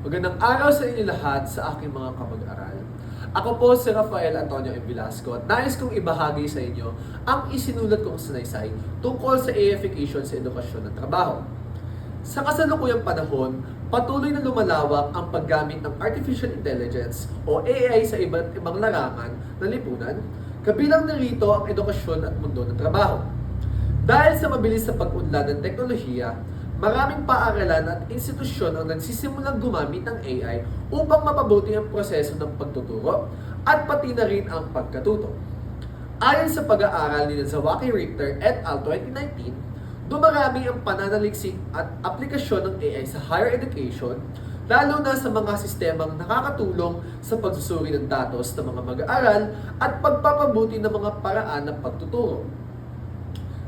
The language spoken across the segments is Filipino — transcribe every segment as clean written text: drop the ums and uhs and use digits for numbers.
Magandang araw sa inyo lahat sa aking mga kamag-aral. Ako po si Rafael Antonio M. Velasco at nais kong ibahagi sa inyo ang isinulat kong sanaysay tungkol sa AIification sa edukasyon at trabaho. Sa kasalukuyang panahon, patuloy na lumalawak ang paggamit ng Artificial Intelligence o AI sa iba't ibang larangan ng lipunan, kabilang narito ang edukasyon at mundo ng trabaho. Dahil sa mabilis na pag-unlad ng teknolohiya, maraming paaralan at institusyon ang nagsisimulang gumamit ng AI upang mapabuti ang proseso ng pagtuturo at pati na rin ang pagkatuto. Ayon sa pag-aaral ni Zawaki Richter et al. 2019, dumarami ang pananaliksik at aplikasyon ng AI sa higher education, lalo na sa mga sistemang nakakatulong sa pagsusuri ng datos ng mga mag-aaral at pagpapabuti ng mga paraan ng pagtuturo.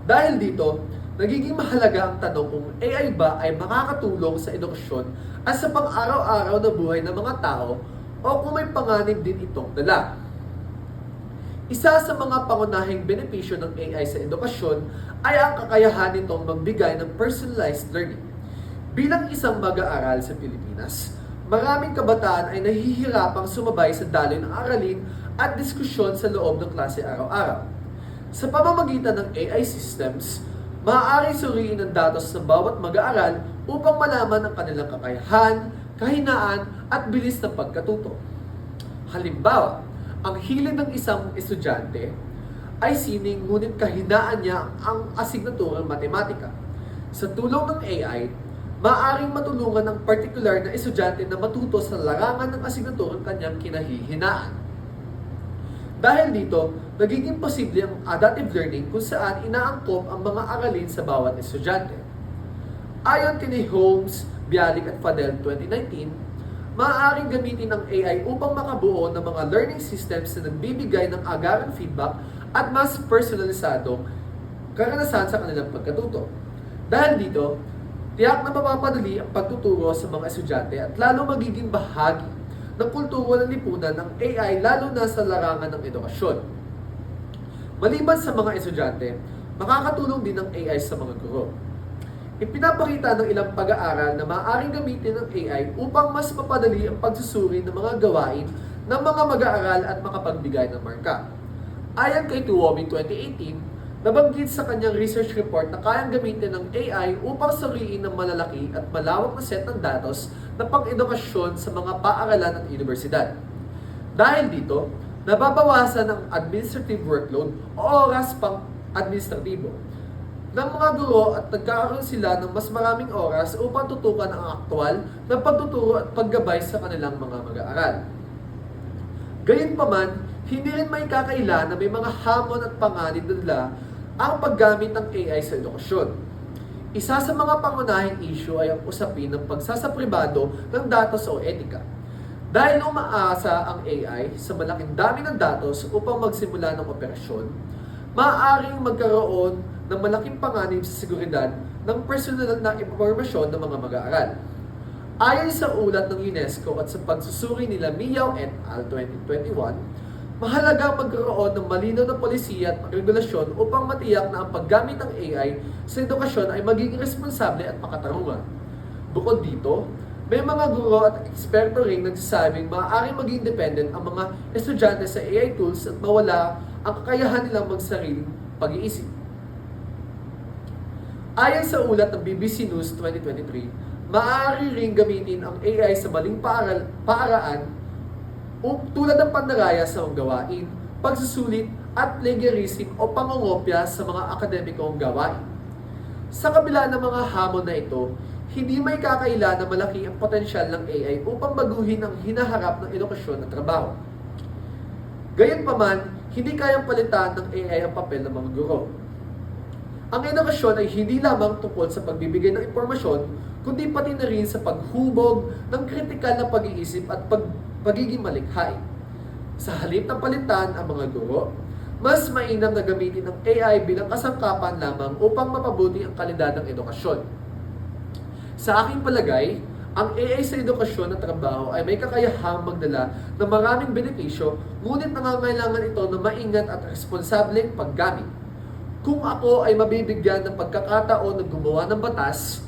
Dahil dito, nagiging mahalaga ang tanong kung AI ba ay makakatulong sa edukasyon at sa pang-araw-araw na buhay ng mga tao o kung may panganib din itong dala. Isa sa mga pangunahing benepisyo ng AI sa edukasyon ay ang kakayahan nitong magbigay ng personalized learning. Bilang isang mag-aaral sa Pilipinas, maraming kabataan ay nahihirapang sumabay sa daloy ng aralin at diskusyon sa loob ng klase araw-araw. Sa pamamagitan ng AI systems, maaaring suriin ang datos ng bawat mag-aaral upang malaman ang kanilang kakayahan, kahinaan at bilis ng pagkatuto. Halimbawa, ang hilig ng isang estudyante ay sining ngunit kahinaan niya ang asignaturang matematika. Sa tulong ng AI, maaaring matulungan ng partikular na estudyante na matuto sa larangan ng asignaturang kanyang kinahihinaan. Dahil dito, nagiging posible ang adaptive learning kung saan inaangkop ang mga aralin sa bawat estudyante. Ayon kina Holmes, Bialik at Fadel 2019, maaaring gamitin ang AI upang makabuo ng mga learning systems na nagbibigay ng agarang feedback at mas personalisadong karanasan sa kanilang pagkatuto. Dahil dito, tiyak na mapapadali ang pagtuturo sa mga estudyante at lalo magiging bahagi ng kultura ng lipunan ng AI lalo na sa larangan ng edukasyon. Maliban sa mga estudyante, makakatulong din ang AI sa mga guro. Ipinapakita ng ilang pag-aaral na maaaring gamitin ng AI upang mas mapadali ang pagsusuri ng mga gawain ng mga mag-aaral at makapagbigay ng marka. Ayon kay Tuomi 2018, nabanggit sa kanyang research report na kayang gamitin ng AI upang suriin ng malalaki at malawak na set ng datos na pang-edukasyon sa mga paaralan at universidad. Dahil dito, nababawasan ang administrative workload o oras pang-administratibo ng mga guro at nagkakaroon sila ng mas maraming oras upang tutukan ang aktwal na pagtuturo at paggabay sa kanilang mga mag-aaral. Gayunpaman, hindi rin may kakaila na may mga hamon at panganib na nila ang paggamit ng AI sa edukasyon. Isa sa mga pangunahing issue ay ang usapin ng pagsasapribado ng datos o etika. Dahil umaasa ang AI sa malaking dami ng datos upang magsimula ng operasyon, maaaring magkaroon ng malaking panganib sa seguridad ng personal na impormasyon ng mga mag-aaral. Ayon sa ulat ng UNESCO at sa pagsusuri nila Miao et al. 2021, mahalaga magkaroon ng malinaw na polisiya at regulasyon upang matiyak na ang paggamit ng AI sa edukasyon ay magiging responsable at makatarungan. Bukod dito, may mga guro at eksperto ring nagsasabing maaaring maging dependent ang mga estudyante sa AI tools at mawala ang kakayahan nilang magsariling pag-iisip. Ayon sa ulat ng BBC News 2023, maaari ring gamitin ang AI sa maling paaraan tulad ng pandaraya sa mga gawain, pagsusulit at plagiarism o pangongopya sa mga akademikong gawain. Sa kabila ng mga hamon na ito, hindi may kakaila na malaki ang potensyal ng AI upang baguhin ang hinaharap ng edukasyon at trabaho. Gayunpaman, hindi kayang palitan ng AI ang papel ng mga guro. Ang edukasyon ay hindi lamang tungkol sa pagbibigay ng impormasyon, kundi pati na rin sa paghubog ng kritikal na pag-iisip at pagiging malikhain. Sa halip na palitan ang mga guro, mas mainam na gamitin ang AI bilang kasangkapan lamang upang mapabuti ang kalidad ng edukasyon. Sa aking palagay, ang AI sa edukasyon at trabaho ay may kakayahang magdala ng maraming benepisyo, ngunit nangangailangan ito ng maingat at responsableng paggamit. Kung ako ay mabibigyan ng pagkakataon na gumawa ng batas,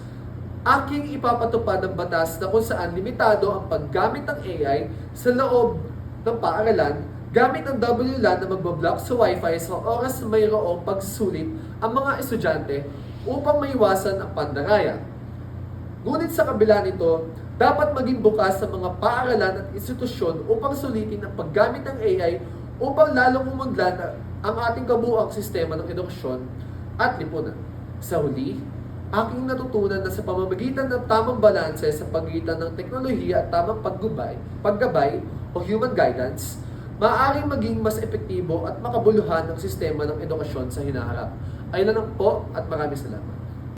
aking ipapatupad ng batas na kung saan limitado ang paggamit ng AI sa loob ng paaralan gamit ang WLAN na magbablock sa Wi-Fi sa oras na mayroong pagsusulit ang mga estudyante upang maiwasan ang pandaraya. Ngunit sa kabila nito, dapat maging bukas sa mga paaralan at institusyon upang sulitin ang paggamit ng AI upang lalong umunlad ang ating kabuuang sistema ng edukasyon at lipunan. Sa huli, aking natutunan na sa pamamagitan ng tamang balanse sa pagitan ng teknolohiya at tamang paggabay o human guidance, maaaring maging mas epektibo at makabuluhan ang sistema ng edukasyon sa hinaharap. Ayun lang po at maraming salamat.